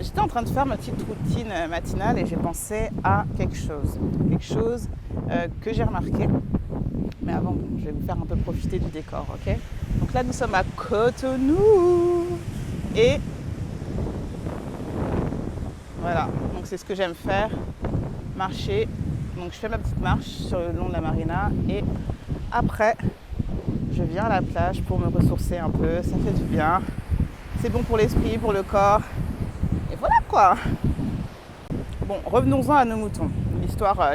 j'étais en train de faire ma petite routine matinale et j'ai pensé à quelque chose que j'ai remarqué. Mais avant, je vais vous faire un peu profiter du décor, ok? Donc là, nous sommes à Cotonou et voilà, donc c'est ce que j'aime faire, marcher. Donc je fais ma petite marche sur le long de la marina et après, je viens à la plage pour me ressourcer un peu, ça fait du bien. C'est bon pour l'esprit, pour le corps. Et voilà quoi. Bon, revenons-en à nos moutons.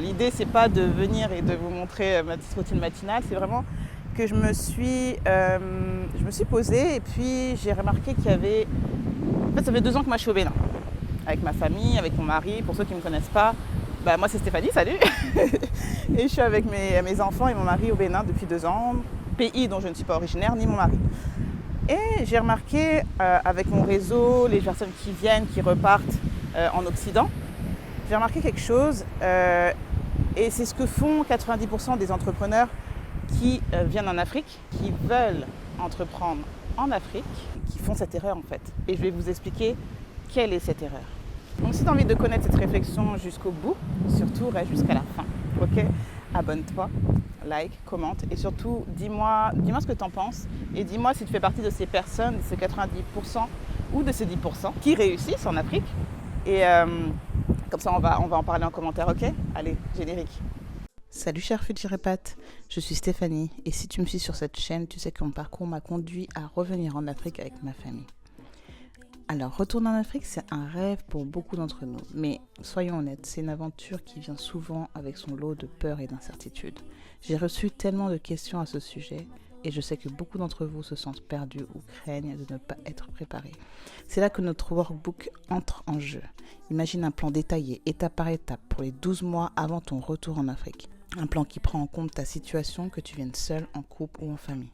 L'idée c'est pas de venir et de vous montrer ma petite routine matinale, c'est vraiment que je me suis posée et puis j'ai remarqué qu'il y avait... En fait, ça fait 2 ans que moi je suis au Bénin. Avec ma famille, avec mon mari. Pour ceux qui ne me connaissent pas, moi c'est Stéphanie, salut. Et je suis avec mes enfants et mon mari au Bénin depuis 2 ans, pays dont je ne suis pas originaire, ni mon mari. Et j'ai remarqué avec mon réseau, les personnes qui viennent, qui repartent en Occident, j'ai remarqué quelque chose et c'est ce que font 90% des entrepreneurs qui viennent en Afrique, qui veulent entreprendre en Afrique, qui font cette erreur en fait. Et je vais vous expliquer quelle est cette erreur. Donc si tu as envie de connaître cette réflexion jusqu'au bout, surtout reste jusqu'à la fin, ok? Abonne-toi, like, commente et surtout dis-moi ce que tu en penses et dis-moi si tu fais partie de ces personnes, de ces 90% ou de ces 10% qui réussissent en Afrique. Et comme ça on va en parler en commentaire, ok? Allez, générique. Salut chers Futurépates, je suis Stéphanie et si tu me suis sur cette chaîne, tu sais que mon parcours m'a conduit à revenir en Afrique avec ma famille. Alors, retourner en Afrique, c'est un rêve pour beaucoup d'entre nous. Mais soyons honnêtes, c'est une aventure qui vient souvent avec son lot de peur et d'incertitude. J'ai reçu tellement de questions à ce sujet et je sais que beaucoup d'entre vous se sentent perdus ou craignent de ne pas être préparés. C'est là que notre workbook entre en jeu. Imagine un plan détaillé, étape par étape, pour les 12 mois avant ton retour en Afrique. Un plan qui prend en compte ta situation, que tu viennes seul, en couple ou en famille.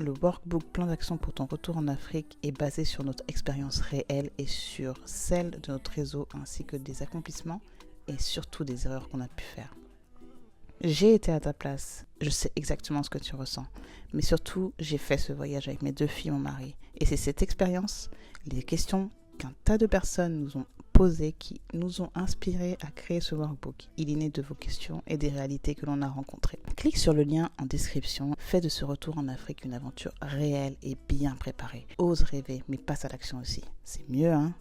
Le workbook plan d'action pour ton retour en Afrique est basé sur notre expérience réelle et sur celle de notre réseau ainsi que des accomplissements et surtout des erreurs qu'on a pu faire. J'ai été à ta place, je sais exactement ce que tu ressens, mais surtout j'ai fait ce voyage avec mes 2 filles et mon mari. Et c'est cette expérience, les questions qu'un tas de personnes nous ont posées qui nous ont inspirés à créer ce workbook. Il est né de vos questions et des réalités que l'on a rencontrées. Clique sur le lien en description, fais de ce retour en Afrique une aventure réelle et bien préparée. Ose rêver, mais passe à l'action aussi. C'est mieux, hein?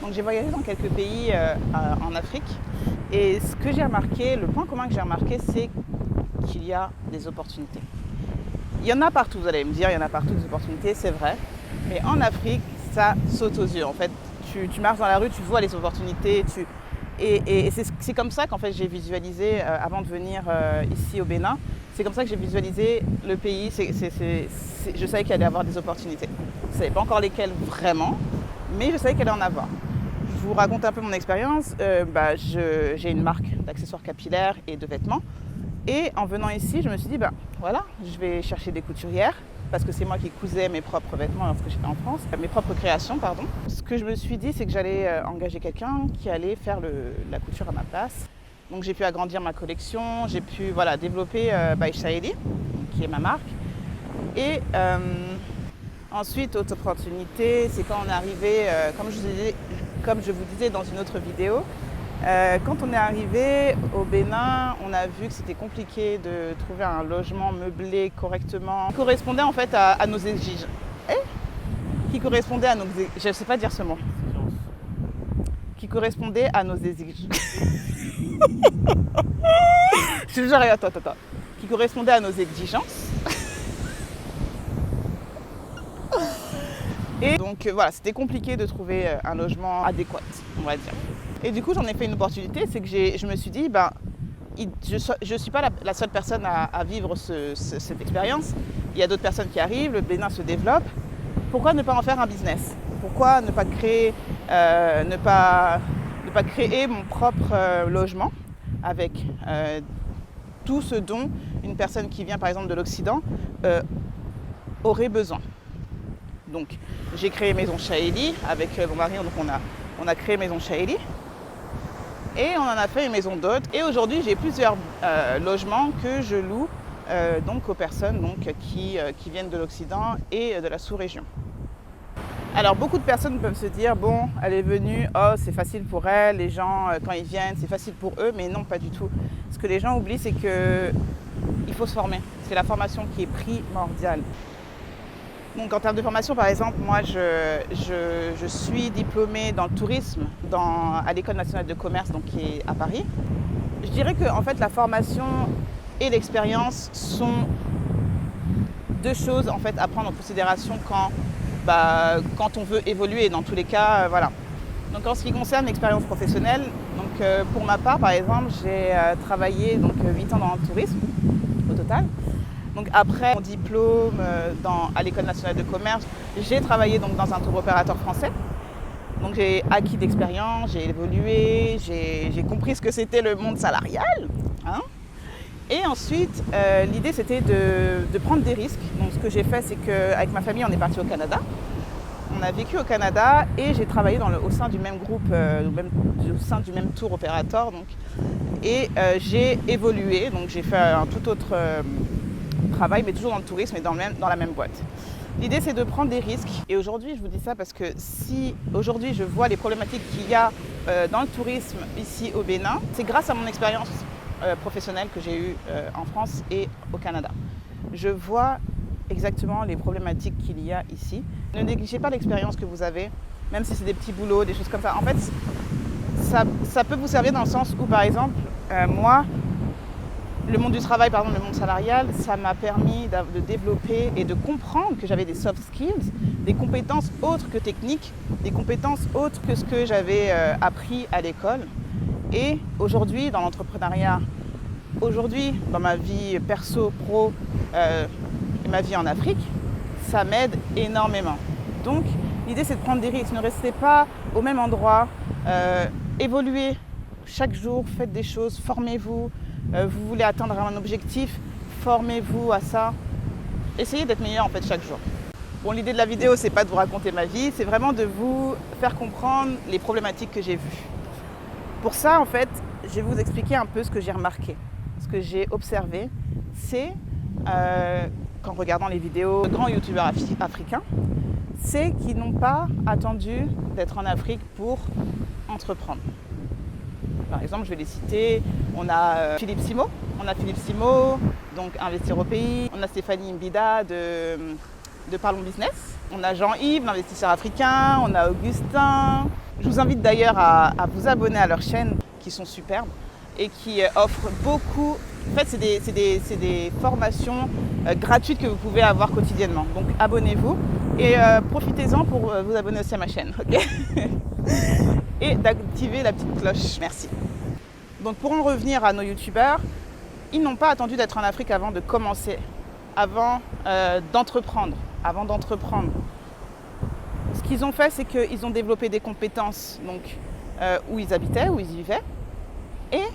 Donc j'ai voyagé dans quelques pays en Afrique et ce que j'ai remarqué, le point commun que j'ai remarqué, c'est qu'il y a des opportunités. Il y en a partout, vous allez me dire, il y en a partout des opportunités, c'est vrai. Mais en Afrique, ça saute aux yeux. En fait, tu marches dans la rue, tu vois les opportunités. Et c'est comme ça qu'en fait j'ai visualisé, avant de venir ici au Bénin, c'est comme ça que j'ai visualisé le pays. Je savais qu'il allait y avoir des opportunités. Je ne savais pas encore lesquelles vraiment, mais je savais qu'il allait en avoir. Je vous raconte un peu mon expérience. J'ai une marque d'accessoires capillaires et de vêtements. Et en venant ici, je me suis dit, voilà, je vais chercher des couturières parce que c'est moi qui cousais mes propres vêtements lorsque j'étais en France, mes propres créations, pardon. Ce que je me suis dit, c'est que j'allais engager quelqu'un qui allait faire la couture à ma place. Donc j'ai pu agrandir ma collection, j'ai pu développer by Shaeli, qui est ma marque. Et ensuite, autre opportunité, c'est quand on est arrivé, comme je vous disais dans une autre vidéo, quand on est arrivé au Bénin, on a vu que c'était compliqué de trouver un logement meublé correctement, qui correspondait en fait à nos exigences. Qui correspondait à nos exigences. Je ne sais pas dire ce mot. Qui correspondait à nos exigences. Je te jure, attends. Qui correspondait à nos exigences. Et donc voilà, c'était compliqué de trouver un logement adéquat, on va dire. Et du coup, j'en ai fait une opportunité, c'est que je me suis dit, je ne suis pas la seule personne à vivre cette expérience. Il y a d'autres personnes qui arrivent, le Bénin se développe. Pourquoi ne pas en faire un business? Pourquoi ne pas créer, créer mon propre logement avec tout ce dont une personne qui vient par exemple de l'Occident aurait besoin. Donc j'ai créé Maison Shaeli avec mon mari, donc on a créé Maison Shaeli. Et on en a fait une maison d'hôte. Et aujourd'hui, j'ai plusieurs logements que je loue donc aux personnes qui viennent de l'Occident et de la sous-région. Alors beaucoup de personnes peuvent se dire, bon, elle est venue, oh c'est facile pour elle, les gens quand ils viennent c'est facile pour eux, mais non, pas du tout. Ce que les gens oublient, c'est qu'il faut se former, c'est la formation qui est primordiale. Donc en termes de formation, par exemple, moi je suis diplômée dans le tourisme à l'École nationale de commerce donc, qui est à Paris. Je dirais que en fait, la formation et l'expérience sont deux choses en fait, à prendre en considération quand on veut évoluer. Dans tous les cas, voilà. Donc en ce qui concerne l'expérience professionnelle, donc, pour ma part, par exemple, j'ai travaillé donc, 8 ans dans le tourisme au total. Donc après mon diplôme à l'École nationale de commerce, j'ai travaillé donc, dans un tour opérateur français. Donc j'ai acquis d'expérience, j'ai évolué, j'ai compris ce que c'était le monde salarial. Hein. Et ensuite, l'idée c'était de prendre des risques. Donc ce que j'ai fait, c'est qu'avec ma famille, on est parti au Canada. On a vécu au Canada et j'ai travaillé au sein du même groupe, au sein du même tour opérateur. Donc, et j'ai évolué, donc j'ai fait un tout autre travail, mais toujours dans le tourisme et dans la même boîte. L'idée, c'est de prendre des risques. Et aujourd'hui, je vous dis ça parce que si aujourd'hui je vois les problématiques qu'il y a dans le tourisme ici au Bénin, c'est grâce à mon expérience professionnelle que j'ai eue en France et au Canada. Je vois exactement les problématiques qu'il y a ici. Ne négligez pas l'expérience que vous avez, même si c'est des petits boulots, des choses comme ça. En fait, ça peut vous servir dans le sens où, par exemple, moi, le monde du travail, par exemple, le monde salarial, ça m'a permis de développer et de comprendre que j'avais des soft skills, des compétences autres que techniques, des compétences autres que ce que j'avais appris à l'école. Et aujourd'hui, dans l'entrepreneuriat, aujourd'hui, dans ma vie perso, pro, et ma vie en Afrique, ça m'aide énormément. Donc, l'idée, c'est de prendre des risques. Ne restez pas au même endroit. Évoluez chaque jour, faites des choses, formez-vous. Vous voulez atteindre un objectif, formez-vous à ça. Essayez d'être meilleur en fait chaque jour. Bon, l'idée de la vidéo, c'est pas de vous raconter ma vie, c'est vraiment de vous faire comprendre les problématiques que j'ai vues. Pour ça, en fait, je vais vous expliquer un peu ce que j'ai remarqué. Ce que j'ai observé, c'est, qu'en regardant les vidéos de grands youtubeurs africains, c'est qu'ils n'ont pas attendu d'être en Afrique pour entreprendre. Par exemple, je vais les citer, on a Philippe Simo, donc Investir au pays, on a Stéphanie Mbida de Parlons Business, on a Jean-Yves, l'investisseur africain, on a Augustin. Je vous invite d'ailleurs à vous abonner à leur chaîne qui sont superbes et qui offrent beaucoup. En fait, c'est des formations gratuites que vous pouvez avoir quotidiennement. Donc abonnez-vous et profitez-en pour vous abonner aussi à ma chaîne. Okay. Et d'activer la petite cloche. Merci. Donc pour en revenir à nos youtubeurs, ils n'ont pas attendu d'être en Afrique avant de commencer, avant d'entreprendre. Ce qu'ils ont fait, c'est qu'ils ont développé des compétences donc, où ils habitaient, où ils vivaient, et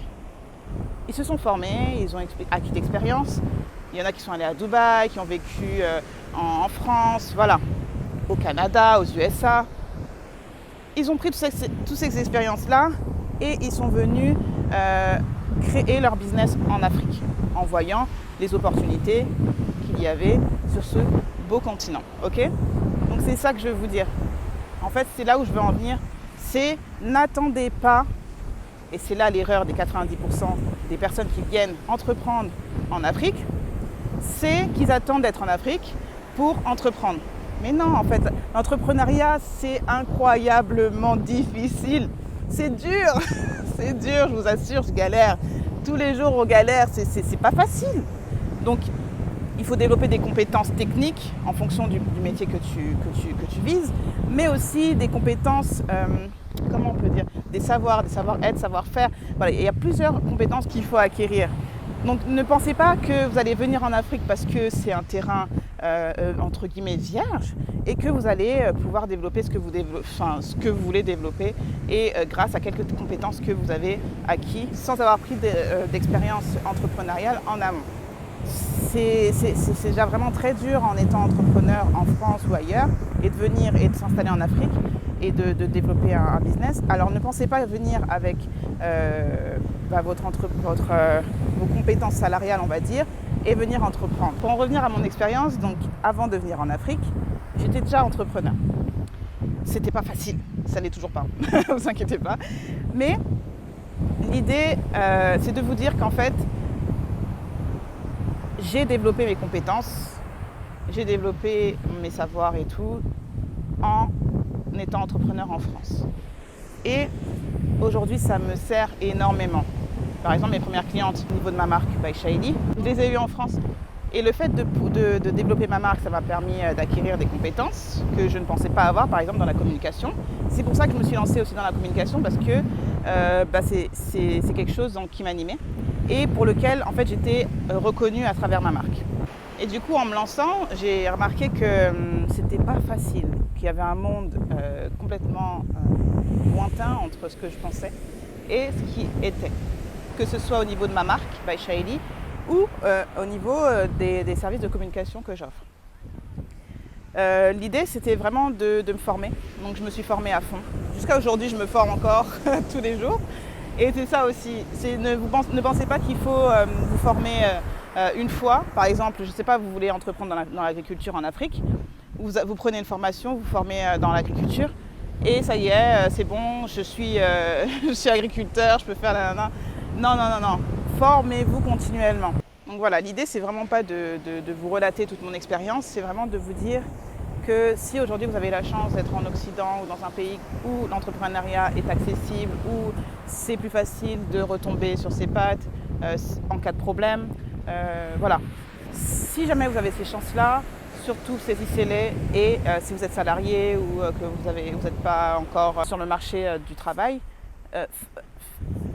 ils se sont formés, ils ont acquis d'expérience. Il y en a qui sont allés à Dubaï, qui ont vécu en France, voilà, au Canada, aux USA. Ils ont pris toutes ces expériences-là et ils sont venus créer leur business en Afrique en voyant les opportunités qu'il y avait sur ce beau continent. Okay ? Donc c'est ça que je veux vous dire. En fait, c'est là où je veux en venir. C'est n'attendez pas, et c'est là l'erreur des 90% des personnes qui viennent entreprendre en Afrique, c'est qu'ils attendent d'être en Afrique pour entreprendre. Mais non, en fait, l'entrepreneuriat, c'est incroyablement difficile. C'est dur, c'est dur, je vous assure, je galère. Tous les jours, on galère, c'est pas facile. Donc, il faut développer des compétences techniques en fonction du métier que tu vises, mais aussi des compétences, comment on peut dire, des savoir-être, savoir-faire. Voilà, il y a plusieurs compétences qu'il faut acquérir. Donc ne pensez pas que vous allez venir en Afrique parce que c'est un terrain entre guillemets vierge et que vous allez pouvoir développer ce que vous voulez développer et grâce à quelques compétences que vous avez acquis sans avoir pris d'expérience entrepreneuriale en amont. C'est déjà vraiment très dur en étant entrepreneur en France ou ailleurs et de venir et de s'installer en Afrique et de développer un business. Alors ne pensez pas venir avec vos compétences salariales, on va dire, et venir entreprendre. Pour en revenir à mon expérience, donc avant de venir en Afrique, j'étais déjà entrepreneur. C'était pas facile, ça l'est toujours pas, ne vous inquiétez pas. Mais l'idée, c'est de vous dire qu'en fait, j'ai développé mes compétences, j'ai développé mes savoirs et tout en étant entrepreneur en France. Et aujourd'hui, ça me sert énormément. Par exemple, mes premières clientes au niveau de ma marque by Shaily, je les ai eues en France. Et le fait de développer ma marque, ça m'a permis d'acquérir des compétences que je ne pensais pas avoir, par exemple dans la communication. C'est pour ça que je me suis lancée aussi dans la communication, parce que c'est quelque chose qui m'animait et pour lequel en fait, j'étais reconnue à travers ma marque. Et du coup, en me lançant, j'ai remarqué que c'était pas facile, qu'il y avait un monde complètement lointain entre ce que je pensais et ce qui était. Que ce soit au niveau de ma marque, by Shaily, ou au niveau des services de communication que j'offre. L'idée, c'était vraiment de me former. Donc, je me suis formée à fond. Jusqu'à aujourd'hui, je me forme encore tous les jours. Et c'est ça aussi. Ne pensez pas qu'il faut vous former une fois. Par exemple, je ne sais pas, vous voulez entreprendre dans l'agriculture en Afrique. Vous prenez une formation, vous formez dans l'agriculture. Et ça y est, c'est bon, je suis agriculteur, je peux faire la... Non. Formez-vous continuellement. Donc voilà, l'idée, c'est vraiment pas de vous relater toute mon expérience, c'est vraiment de vous dire que si aujourd'hui vous avez la chance d'être en Occident ou dans un pays où l'entrepreneuriat est accessible, où c'est plus facile de retomber sur ses pattes en cas de problème, voilà. Si jamais vous avez ces chances-là, surtout saisissez-les et si vous êtes salarié ou que vous n'êtes pas encore sur le marché du travail,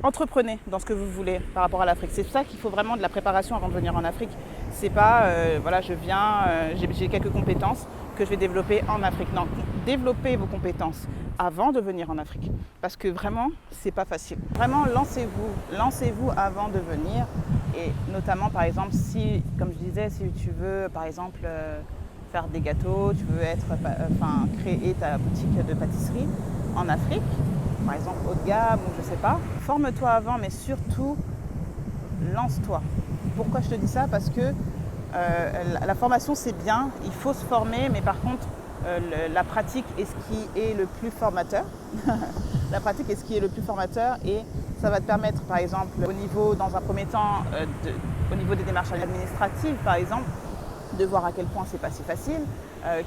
entreprenez dans ce que vous voulez par rapport à l'Afrique. C'est pour ça qu'il faut vraiment de la préparation avant de venir en Afrique. C'est pas, voilà, je viens, j'ai quelques compétences que je vais développer en Afrique. Non, développez vos compétences avant de venir en Afrique. Parce que vraiment, c'est pas facile. Vraiment, lancez-vous avant de venir. Et notamment, par exemple, si, comme je disais, si tu veux, par exemple, faire des gâteaux, tu veux créer ta boutique de pâtisserie en Afrique, par exemple haut de gamme ou je sais pas, forme-toi avant, mais surtout lance-toi. Pourquoi je te dis ça? Parce que la formation c'est bien, il faut se former, mais par contre la pratique est ce qui est le plus formateur. La pratique est ce qui est le plus formateur et ça va te permettre par exemple au niveau, dans un premier temps, au niveau des démarches administratives par exemple, de voir à quel point c'est pas si facile,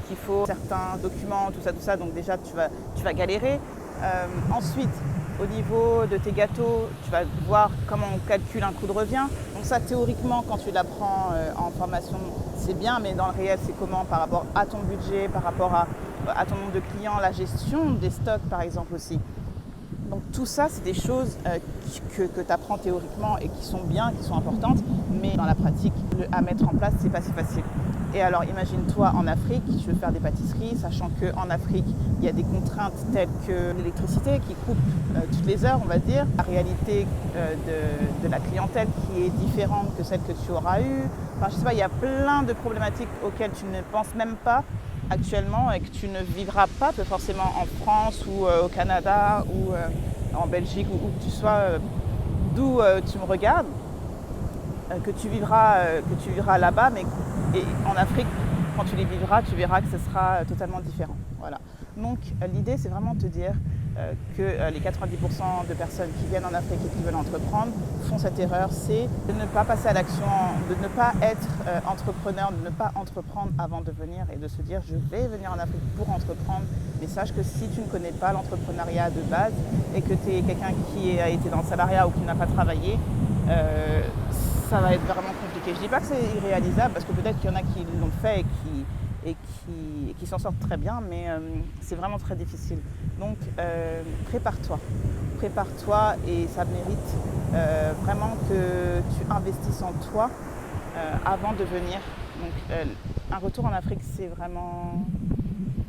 qu'il faut certains documents, tout ça, donc déjà tu vas galérer. Ensuite, au niveau de tes gâteaux, tu vas voir comment on calcule un coût de revient. Donc ça, théoriquement, quand tu l'apprends en formation, c'est bien, mais dans le réel, c'est comment par rapport à ton budget, par rapport à ton nombre de clients, la gestion des stocks, par exemple, aussi. Donc tout ça, c'est des choses que tu apprends théoriquement et qui sont bien, qui sont importantes, mais dans la pratique, à mettre en place, c'est pas si facile. Et alors imagine-toi en Afrique, tu veux faire des pâtisseries, sachant qu'en Afrique, il y a des contraintes telles que l'électricité qui coupe toutes les heures, on va dire, la réalité de la clientèle qui est différente que celle que tu auras eue. Enfin, je sais pas, il y a plein de problématiques auxquelles tu ne penses même pas actuellement et que tu ne vivras pas forcément en France ou au Canada ou en Belgique ou où que tu sois, d'où tu me regardes, que tu vivras là-bas, mais et en Afrique, quand tu les vivras, tu verras que ce sera totalement différent. Voilà. Donc l'idée, c'est vraiment de te dire que les 90% de personnes qui viennent en Afrique et qui veulent entreprendre font cette erreur, c'est de ne pas passer à l'action, de ne pas être entrepreneur, de ne pas entreprendre avant de venir et de se dire je vais venir en Afrique pour entreprendre. Mais sache que si tu ne connais pas l'entrepreneuriat de base et que tu es quelqu'un qui a été dans le salariat ou qui n'a pas travaillé, ça va être vraiment compliqué. Je ne dis pas que c'est irréalisable parce que peut-être qu'il y en a qui l'ont fait et qui s'en sortent très bien, mais c'est vraiment très difficile. Donc prépare-toi et ça mérite vraiment que tu investisses en toi avant de venir. Donc un retour en Afrique, c'est vraiment,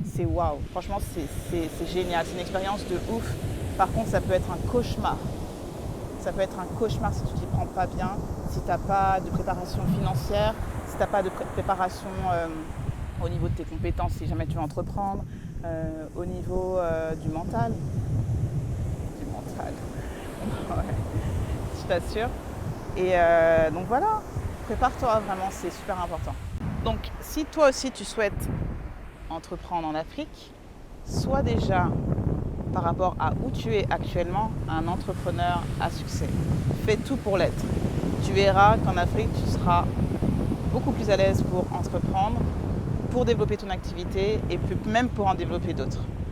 c'est waouh. Franchement, c'est génial, c'est une expérience de ouf. Par contre, ça peut être un cauchemar. Ça peut être un cauchemar si tu ne t'y prends pas bien, si tu n'as pas de préparation financière, si tu n'as pas de préparation au niveau de tes compétences, si jamais tu veux entreprendre, au niveau du mental. Du mental, ouais, je t'assure. Et donc voilà, prépare-toi vraiment, c'est super important. Donc si toi aussi tu souhaites entreprendre en Afrique, sois déjà, par rapport à où tu es actuellement, un entrepreneur à succès. Fais tout pour l'être. Tu verras qu'en Afrique, tu seras beaucoup plus à l'aise pour entreprendre, pour développer ton activité et même pour en développer d'autres.